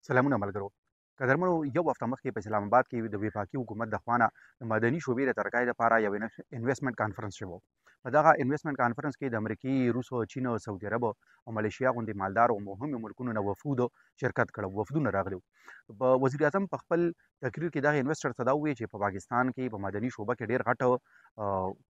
سلامونه ملګرو. قدرمنو، یو هفته مخکې په اسلام آباد کې د وفاقي حکومت د خوا نه د مدني شعبې د ترقۍ لپاره یو انویسټمنټ کانفرنس شوی و. په دغه انویسټمنټ کانفرنس کې د امریکې، روس، چین، سعودي عرب او ملیشیا غوندې مالدار او مهمو ملکونو نه شرکت کړی، وفدونه راغلي. په وزیر اعظم په خپل تقریر کې دغه انویسټر ته دا وویل چې په پاکستان کې په مدني شعبه کې ډېر غټ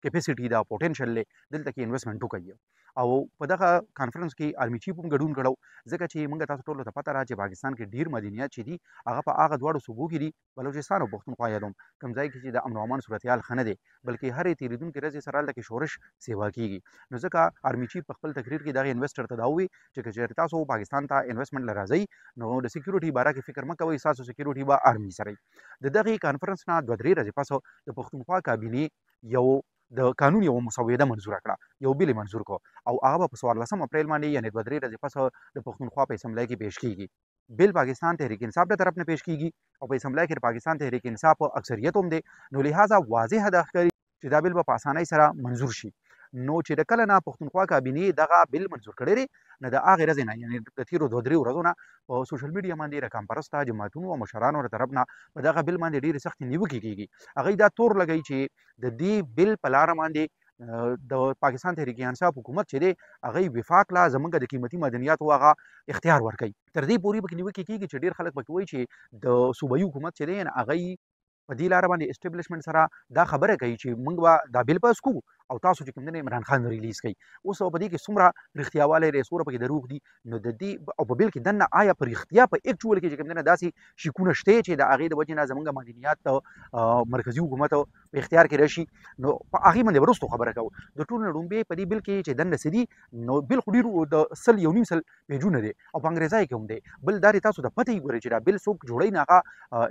کیپیسټي دا پوټنشل دی، دلته کې انویسټمنټ وکړي. او په دغه کانفرنس کې آرمي چیف هم ګډون کړی، ځکه چې موږ تاسو ټولو ته پته را چې پاکستان کې ډیر مدنیات چې دي هغه په هغه دواړو صوبو کې دي، بلوچستان او پښتونخوا یادوم، کوم ځای کې چې د امن او امان صورتحال ښه نه دی، بلکې هرې تېرېدونکې ورځې سره هلته کې شورش سیوا کېږي. نو ځکه آرمي چیف په خپل تقریر کې دغه انویسټر ته دا وویل چې که چېرې تاسو پاکستان ته انویسټمنټ له راځئ نو د سکیورټي باره کې فکر مه کوئ، ستاسو سکیورټي به آرمي سره وي. د دغې کانفرنس نه 2-3 ورځې پس د پښتونخوا کابینې یو د قانون یو مسوده منظوره کړه، یو بیل منظور کړ او هغه به په 14 اپریل باندې یعنې 2-3 ورځې پس د پښتونخوا په اسمبلی کې پیش کیږي. بیل پاکستان تحریک انصاف د طرف نه پیش کیږي او په اسمبلی کې پاکستان تحریک انصاف اکثریت هم دی، نو لہذا واضح ده ښکاري چې دا بیل به په اسانۍ سره منظور شي. نو چې د کله نه پښتونخوا کابینې دغه بیل منظور کړی دی، نو د هغې ورځې نه یعنې د تېرو 2-3 ورځو نه په سوشل میډیا باندې د قام پرسته جماعتونو او مشرانو له طرف نه په دغه بیل باندې ډېرې سختې نیوکې کېږي. هغوی دا تور لګوي چې د دې بیل په لاره باندې د پاکستان تحریک انصاف حکومت چې دی هغوی وفاق لا زموږ د قیمتي مدنیاتو هغه اختیار ورکوي. تر دې پورې پکې نیوکې کېږي چې ډېر خلک پکې وایي چې د صوبایي حکومت چې دی هغوی په دې لاره باندې اسټابلیشمنټ سره دا خبره کوي چې موږ به دا بیل پاس کوو او تاسو چې کوم دی عمران خان ریلیز کوي. اوس په دې کې څومره رښتیاوالی دی، څومره پکې دروغ دي، نو د دې او په بیل کې دننه آیا په رښتیا په ایکچوال کې چې کوم دی داسې شکونه شته چې د هغې د وجې نه زموږ مدنیات مرکزي حکومت په اختیار کې راشي، نو په هغې باندې وروستو خبره کوو. د ټولو نه لومبې په دې بیل کې چې دننه څه دي، نو بیل خو ډېر د 100-1.5 پیجونه دی او په انګریزۍ کې هم دی. بل دا تاسو ته پته یې ګورئ چې دا بیل څوک جوړوي نه هغه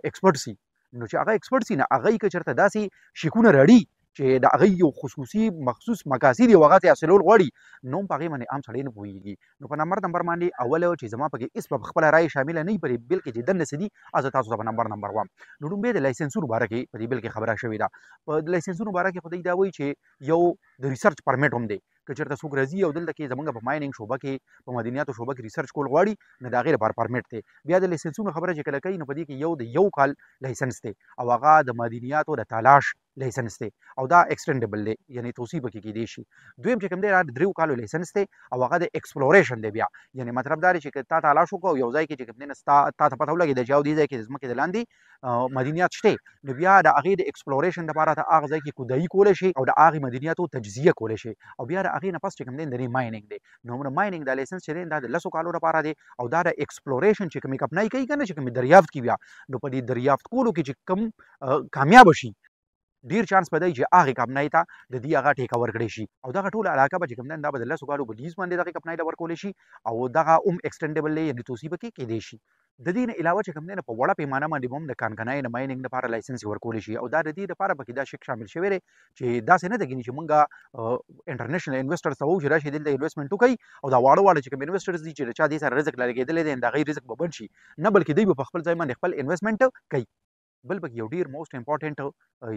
ایکسپرټ سي، نو چې هغه ایکسپرټ سي نه هغوی که چېرته داسې شکونه راړي چې د هغوی یو خصوصي مخصوص مقاصد یې هغه ته حاصلول غواړي، نو هم په هغې باندې عام سړی نه پوهېږي. نو په نمبر باندې اول چې زما پکې هېڅ په خپله رایې شامله نه وي په دې بیل کې چې دننه څه دي، زه تاسو ته په نمبر وایم. نو لومبی د لایسنسونو باره کې په دې بیل کې خبره شوې ده. په لایسنسونو باره کې خو دوی دا وایي چې یو د ریسرچ پرمیټ هم دی، که چېرته څوک راځي او دلته کې زموږ په مایننګ شعبه کې په مدنیاتو شعبه کې ریسرچ کول غواړي، نو د هغې لپاره پرمیټ دی. بیا د لایسنسونو خبره چې کله کوي، نو په دې کې د 1 کال لایسنس دی او هغه د مدنیاتو د تلاش لایسنس دی او دا ایکسټینډیبل دی، یعنې توسیع پکې کیدی شي. دویم چې کوم دی د 3 کالو لایسنس دی او هغه د ایکسپلوریشن دی. بیا یعنې مطلب دا دی چې که تا تلاش وکړو یو ځای کې چې کوم دی نه تا ته پته ولګېده چې دې ځای کې د ځمکې د لاندې مدنیات شته، نو بیا د هغې د ایکسپلوریشن لپاره ته هغه ځای کې کودایي کولی شي او د هغې مدنیاتو تجزیه کولی شي او بیا د هغې نه پس چې کوم دی د مایننګ دی. نو مایننګ دا لایسنس چې دی دا د 10 کالو لپاره دی او دا د ایکسپلوریشن چې کومې کمپنۍ کوي که نه، چې کومې دریافت کوي، بیا نو په دې دریافت کولو کې چې کوم کامیابه شي، ډیر چانس په دی چې هغې کمپنۍ ته د دې هغه ټیکه ورکړی شي او دغه ټوله علاقه به چې کوم دی دا به د 10 کالو په لیز باندې دغې کمپنۍ ته ورکولی شي او دغه هم ایکسټینډیبل دی، یعنې توسیع پکې کیدی شي. د دې نه علاوه چې کوم دی په وړه پیمانه باندې به هم د کانکنۍ د مایننګ لپاره لایسنس ورکولی شي او دا د دې لپاره پکې دا شک شامل شوی دی چې داسې نه ده ګینې چې موږ انټرنیشنل انویسټرز ته ووایو چې راشي دلته انویسټمنټ وکړئ او دا واړه چې کوم انویسټرز دي چې د چا دې سره رزق لګېدلی دی د هغوی رزق به بند شي، نه بلکې دوی به په خپل ځای باندې خپل انویسټمنټ کوي. بل پکې یو ډېر موسټ امپورټنټ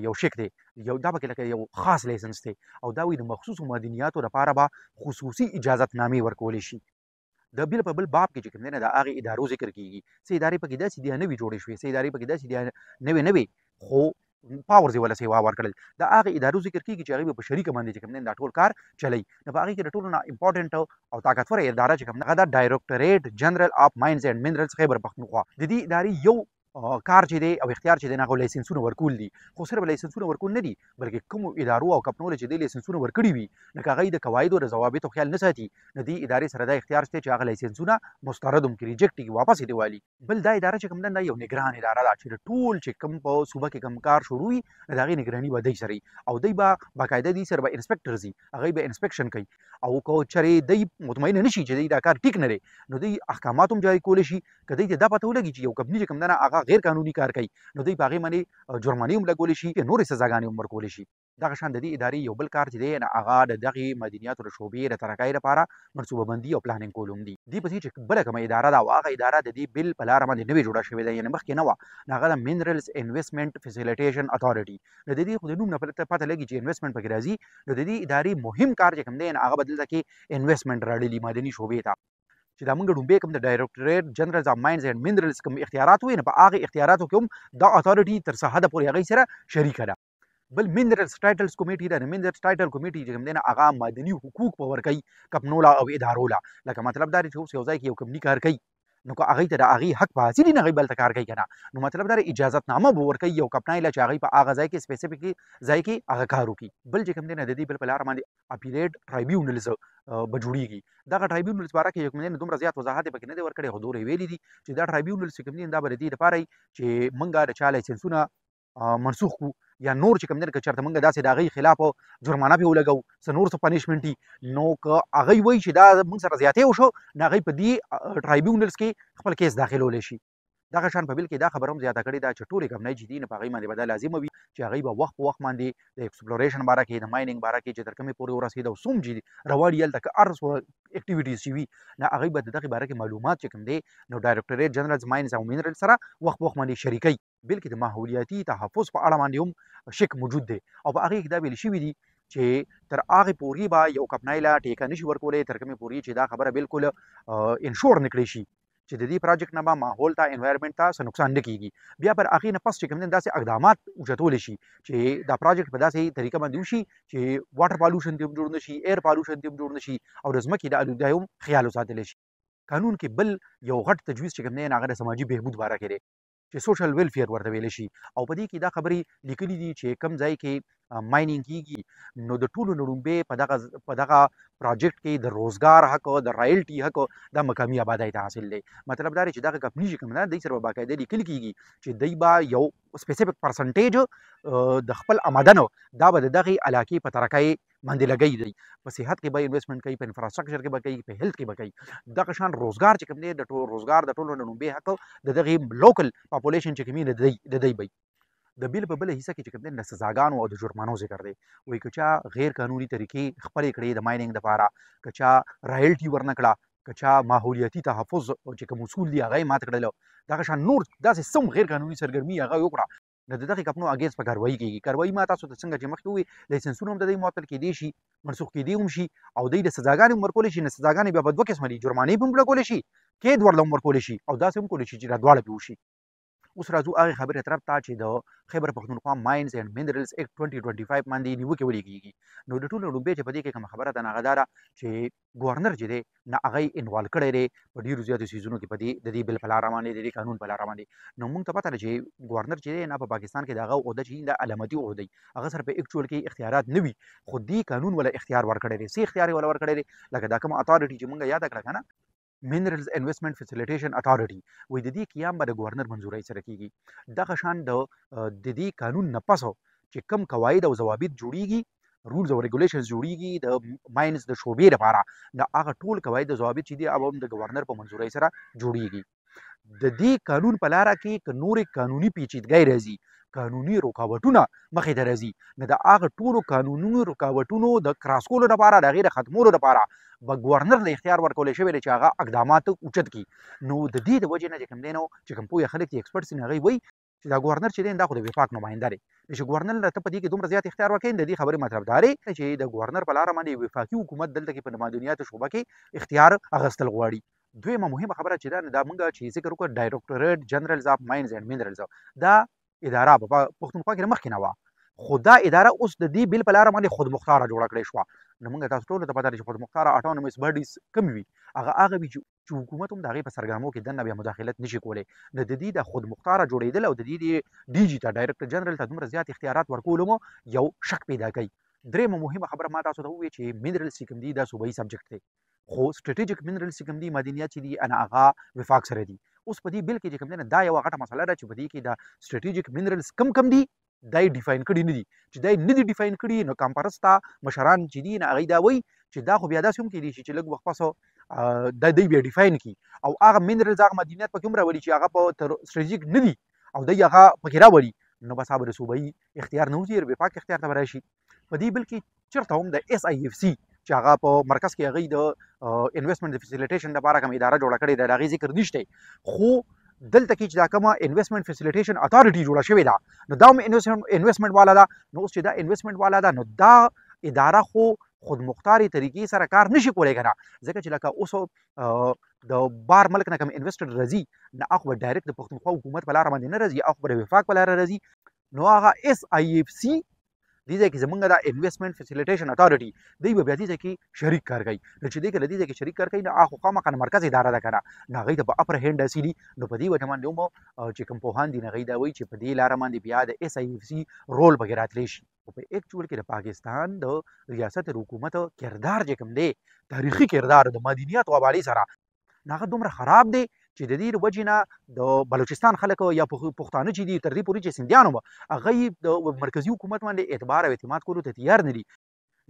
یو شک دی، یو دا پکې لکه یو خاص لایسنس دی او دا وایي د مخصوصو مدنیاتو لپاره به خصوصي اجازتنامې ورکولی شي. د بیل په بل باب کې چې کوم دی نه د هغې ادارو ذکر کېږي، څه ادارې پکې داسې دي نوې جوړې شوې، څه ادارې پکې داسې دي نوې خو پاورز یې وله سیوا ورکړل. د هغې ادارو ذکر کېږي چې هغوی به په شریکه باندې چې کوم دی دا ټول کار چلوي. نو په هغې کې د ټولو نه امپورټنټ او طاقتوره اداره چې کوم هغه ده ډایرکټریټ جنرال آف ماینز اینډ منرلز خیبر پښتونخوا. د دې ادارې یو کار چې دی او اختیار چې دی هغه لایسنسونه ورکول دي، خو صرف لایسنسونه ورکول نه دي بلکې کومو ادارو او کمپنیو چې دی لایسنسونه ورکړي وي، لکه هغوی د قواعدو د ضوابطو خیال نه ساتي، نو دې ادارې سره دا اختیار شته چې هغه لایسنسونه مسترد هم کړي، ریجکټ کړي، واپس یې والي. بل دا اداره چې کوم ده دا یو نګران اداره ده چې د ټول چې کوم په صوبه کې کوم کار شروع وي د هغې نګراني به دی سره وي او دوی به باقاعده دې سره به انسپکټرز وي، هغوی به انسپکشن کوي او که چېرې دوی مطمئنه نه شي چې دوی دا کار ټیک نه دی، نو دوی احکامات هم جاري کولی شي. که دوی ته دا پته ولګي چې یو کمپني چې کوم ده هغه غیر قانوني کار کوي، نو دوی په هغې باندې جرمانې هم لګولی شي، نورې سزاګانې هم ورکولی شي. دغه شان د دې ادارې یو بل کار چې دی هغه د دغې مدنیاتو د شعبې د ترقۍ لپاره منصوبه بندي او پلانینګ کول هم دي. دې پسې چې بله کومه اداره ده او هغه اداره د دې بیل په لاره باندې نوې جوړه شوې ده، یعنې مخکې نه وه، نو هغه د منرلز انویسټمنټ فیسیلیټیشن اتھارټي. نو د دې خو د نوم نه پته لګي چې انویسټمنټ پکې راځي، نو د دې ادارې مهم کار چې کوم دی هغه به دلته کې انویسټمنټ راړلي مدني شعبې ته، چې دا موږ ډومبې کوم د ډایرکټریټ جنرال اف ماینز اینډ منرالز کوم اختیارات وي نو په هغه اختیاراتو کې هم دا اتارټي تر څه حده پورې هغوی سره شریکه ده. بل منرالز ټایټلز کمیټي ده. منرالز ټایټل کمیټي چې کوم دی نه هغه معدني حقوق په ورکوي کمپنو له او ادارو له. لکه مطلب دا دی چې اوس یو ځای کې یو کمپني کار کوي نو که هغوی ته د هغې حق په حاصل وي نو هغوی بل ته کار کوي که نه نو مطلب دا دی اجازتنامه به ورکوي یو کمپنۍ له چې هغوی په هغه ځای کې سپیسیفیک ځای کې هغه کار وکړي. بل چې کوم دی نه د دې بل په لاره باندې اپیلیټ ټرایبیونلز به جوړېږي. دغه ټرایبیونلز باره کې کوم دی نه دومره زیات وضاحت یې پکې نه دی ورکړی خو دومره یې ویلي دي چې دا ټرایبیونلز چې کوم دي دا به د دې دپاره وي چې موږ د چا لایسنسونه منسوخ کړو یا نور چې کوم دی که چېرته موږ داسې د هغوی خلاف جرمانه پرې ولګوو څه نور څه پنشمنټ وي نو که هغوی وایي چې دا موږ سره زیاتی وشو نو هغوی په دې ټرایبیونلز کې خپل کیس داخلولی شي. دغه شان په بل کې دا خبره هم زیاته کړې ده چې ټولې کمپنۍ چې دي نو په هغوی باندې به دا لازمه وي چې هغوی به وخت په وخت باندې د ایکسپلوریشن باره کې د مایننګ باره کې چې تر کومې پورې ورسېد او څوم چې روان دي هلته که هر څه اکټیویټیز چې وي نو هغوی به د دغې باره کې معلومات چې کوم دی نو ډایرکټریټ جنرال ماینز او منرل سره وخت په وخت باندې شریکوي. بلکې د ماحولیاتي تحفظ په اړه باندې هم شک موجود دی او په هغې کې دا ویل شوي دي چې تر هغې پورې به یو کمپنۍ له ټیکه نشي ورکولی تر کومې پورې چې دا خبره بالکل انشور نه کړی شي چې د دې پروجیکټ نه به ماحول ته انوایرمنټ ته څه نقصان نه کیږي. بیا پر هغې نه پس چې کوم دی داسې اقدامات اوچتولی شي چې دا پروجیکټ په داسې طریقه باندې وشي چې واټر پالوشن ته هم جوړ نه شي ایر پالوشن ته هم جوړ نه شي او د ځمکې د الودګۍ هم خیال وساتلی شي. قانون کې بل یو غټ تجویز چې کوم دی هغه د سماجي بهبود باره کې دی چې سوشل ویلفیر ورته ویلی شي او په دې کې دا خبرې لیکلي دي چې کوم ځای کې مایننګ کیږي نو د ټولو نه لومبې په دغه پروجیکټ کې د روزګار حق د رایلټي حق د مقامي آبادۍ ته حاصل دی. مطلب دا دی چې دغه کمپني چې کوم ده دوی سره به باقاعده لیکل کیږي چې دوی به یو سپیسیفیک پرسنټیج د خپل آمدنو دا به د دغې علاقې په ترقۍ باندې لګوي دی. په صحت کې به انویسټمنټ کوي په انفراسټرکچر کې به کوي په هیلث کې به کوي. دغه شان روزګار چې کوم دی د روزګار د ټولو نه لومبې حق د دغې لوکل پاپولیشن چې کوم وي د دوی وي. د بیل په بله حصه کې چې کوم دی د سزاګانو او د جرمانو ذکر دی. وایي که چا غیر قانوني طریقې خپلې کړې د مایننګ دپاره که چا رایلټي ورنه کړه که چا ماحولیاتي تحفظ چې کوم اصول دي هغه یې مات کړل دغه شان نور داسې څوم غیر قانوني سرګرمي هغه یې وکړه نو د دغې کمپنو اګینسټ په کاروایي کېږي. کاروایي ما تاسو ته څنګه چې مخکې ووایي لایسنسونه هم د دوی معطل کېدی شي منسوخ کېدی هم شي او دوی د سزاګانې هم ورکولی شي. نو سزاګانې بیا په دوه قسمه دي جرمانې به هم ورکولی شي قید ورله هم ورکولی شي او داسې هم کولی شي چې دا دواړه پرې وشي. اوس راځو هغې خبرې طرف ته چې د خیبر پښتونخوا ماینز اینډ منرلز ایکټ 2025 باندې نیوکې ولګېږي. نو د ټولو لومبې چې په دې کې کومه خبره ده نو هغه دا ده چې ګورنر چې دی نه هغه یې انوالو کړی دی په ډېرو زیاتو څیزونو کې په دې بل په لاره باندې د دې قانون په لاره باندې. نو موږ ته پته ده چې ګورنر چې دی نه په پاکستان کې د هغه عهده چې دا علامتي عهده دی هغه سره په ایکچوال کې اختیارات نه وي خو دې قانون ولا اختیار ورکړی دی. څه اختیار یې ولا ورکړی دی لکه دا کوم اتارټي چې موږ یاده کړه که نه منرلز انویسټمنټ فیسیلیټیشن اتارټي وایي د دې قیام به د ګورنر منظورۍ سره کیږي. دغه شان د دې قانون نه پس چې کوم قواعد او ضوابط جوړیږي رولز او ریګولیشنز جوړیږي د ماینز د شعبې لپاره د هغه ټول قواعد او ضوابط چې دي هغه هم د ګورنر په منظورۍ سره جوړیږي. د دې قانون په لاره کې که نورې قانوني پیچیدګۍ راځي قانوني رکاوټونه مخې ته راځي نو د هغه ټولو قانوني رکاوټونو د کراس کولو لپاره د هغې د ختمولو لپاره به ګورنر له اختیار ورکولی شوی دی چې هغه اقدامات اوچت کړي. نو د دې د وجې نه چې کوم دی نو چې کوم پوهه خلک دي ایکسپرټس دي هغوی وایي چې دا ګورنر چې دی دا خو د وفاق نماینده دی چې ګورنر ته په دې کې دومره زیات اختیار ورکوي د دې خبرې مطلب دا دی چې د ګورنر په لاره باندې وفاقي حکومت دلته کې په معدنیاتو شعبه کې اختیار اخیستل غواړي. دویمه مهمه خبره چې ده دا موږ چې ذکر وکړو ډایرکټریټ جنرالز اف ماینز اینډ منرلز دا اداره په پښتونخوا کې مخکې نه وه خو دا اداره اوس د دې بل په لاره باندې خودمختاره جوړه کړې شوه. نو موږ تاسو ټولو ته پته ده چې خودمختاره اټانومس باډیز کوم وي هغه وي چې حکومت هم د هغې په سرګرمو کې دننه بیا مداخلت نشي کولی. نو د دې د خودمختاره جوړېدل او د دې د ډي جي ته ډایرکټر جنرال ته دومره زیات اختیارات ورکولو مو یو شک پیدا کوي. درېیمه مهمه خبره ما تاسو ته ووایي چې منرلز چې کوم دي دا صوبایي سبجیکټ دی خو سټریټیجیک منرلز چې کوم دي معدنیات چې دي انا هغه وفاق سره دي. اوس په دې بل کې چې کوم دی نه دا یوه غټه مسله ده چې په دې کې د سټریټیجیک منرلز کم دي دا یې ډیفاین کړي نه دي چې دا یې نه دي ډیفاین کړي نو کامپرسته مشران چې دي نه هغوی دا وایي چې دا خو بیا داسې هم کیدای شي چې لږ وخت پس دا دوی بیا ډیفاین کړي او هغه منرلز هغه معدنیات پکې هم راولي چې هغه په سټریټیجیک نه دي او دوی هغه پکې راولي نو بس هغه به د صوبایي اختیار نه وځي وفاق اختیار ته به راشي. په دې بل کې چېرته هم د اس آی اف سی چې هغه په مرکز کې هغوی د انویسټمنټ د فیسیلیټیشن لپاره کوم اداره جوړه کړې ده د هغې ذکر نشته خو دلته کې چې دا کومه انویسټمنټ فیسیلیټیشن اتارټي جوړه شوې ده نو دا هم انویسټمنټ والا ده. نو اوس چې دا انویسټمنټ والا ده نو دا اداره خو خودمختارې طریقې سره کار نشي کولی که نه، ځکه چې لکه اوس د بار ملک نه کوم انویسټر راځي نه هغه به ډایرکټ د پښتونخوا حکومت په لاره باندې نه راځي، هغه به د وفاق په لاره راځي. نو هغه SIFC دې ځای کې زمونږ د انویسټمنټ فیسیلیټیشن اتارټي دوی به بیا دې ځای کې شریک کار کوي. نو چې دوی که له دې ځای کې شریک کار کوي نو هغه خو خامخا مرکز اداره ده که نه، نو هغوی ته په اپر هینډ حاصلي. نو په دې وجه باندې هم چې کوم پوهان دي نو هغوی دا وایي چې په دې لاره باندې بیا د SIFC رول پکې راتلی شي. خو په ایکچوال کې د پاکستان د ریاست حکومت کردار چې کوم دی، تاریخي کردار د مدنیاتو حوالې سره نو هغه دومره خراب دی چې د دې وجې نه د بلوچستان خلک یا پښتانه چې دي تر دې پورې چې سندیان وه هغوی د مرکزي حکومت باندې اعتبار او اعتماد کولو ته تیار نه دي،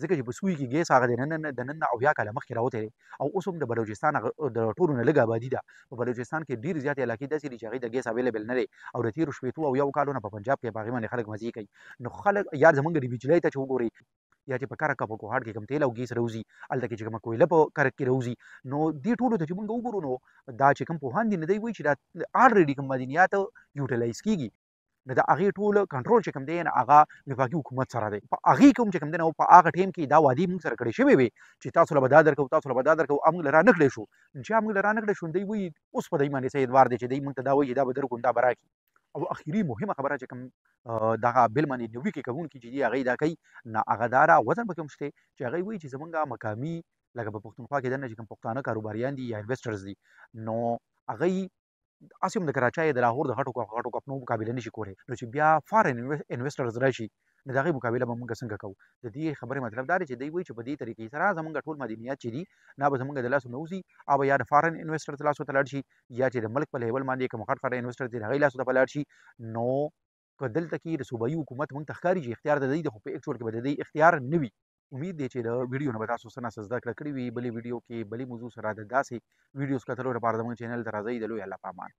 ځکه چې په سوی کې ګیس هغه د نن نه 70 کاله مخکې راوتی دی او اوس هم د بلوچستان د ټولو نه لږ آبادي ده. په بلوچستان کې ډېرې زیاتې علاقې داسې دي چې هغوی د ګیس اویلیبل نه دی او د تېرو 70 کالو نه په پنجاب کې په هغې باندې خلک مزې کوي. نو خلک یا زمونږ د بجلۍ ته چې وګورئ یا چې په کرک په کوهاټ کې کوم تیل او ګیس راوځي، هلته کې چې کومه کویله په کرک کې راوځي، نو دې ټولو ته چې موږ وګورو نو دا چې کوم پوهان دي نو دوی وایي چې دا الریډي کوم مدنیات یوټیلایز کېږي نو د هغې ټول کنټرول چې کوم دی نو هغه وفاقي حکومت سره دی. په هغې کې هم چې کوم دی نو په هغه ټایم کې دا وعدې موږ سره کړې شوې وې چې تاسو له به دا درکوو تاسو له به دا درکوو، موږ له را نه کړی شو. چې موږ له را نه کړی شو دوی وایي اوس په دوی باندې څه اعتبار دی چې دوی موږ ته دا وایي چې دا به درکړو دا به راکړي. او اخري مهمه خبره چې کوم دغه بل باندې نوي کې کوونکي چې دي هغوی دا کوي نو هغه دا را وزن پکې هم شته چې هغوی وایي چې زمونږ مقامي لکه په پښتونخوا کې دننه چې کوم پښتانه کاروباریان دي یا انویسټرز دي نو هغوی هسې هم د کراچۍ د لاهور د غټو کمپنیو مقابله نشي کولی. نو چې بیا فارن انویسټرز راشي نو د هغې مقابله به موږ څنګه کوو. د دې خبرې مطلب دا دی چې دوی وایي چې په دې طریقې سره زموږ ټول مدنیات چې دي نه به زموږ د لاسو نه وځي او به یا د فارن انویسټر لاسو ته لاړ شي یا چې د ملک په لیول باندې کوم غټ فارن انویسټر دي د هغوی لاسو ته به لاړ شي. نو که دلته کې د صوبایي حکومت موږ ته ښکاري چې اختیار د دوی دی خو په ایکچوال کې به د دوی اختیار نه وي. امید دی چې د ویډیو نه به تاسو څه نه څه زده کړه کړې وي. بلې ویډیو کې بلې موضوع سره د داسې ویډیوز کتلو لپاره زموږ چینل ته راځئ. د لوی الله په امان.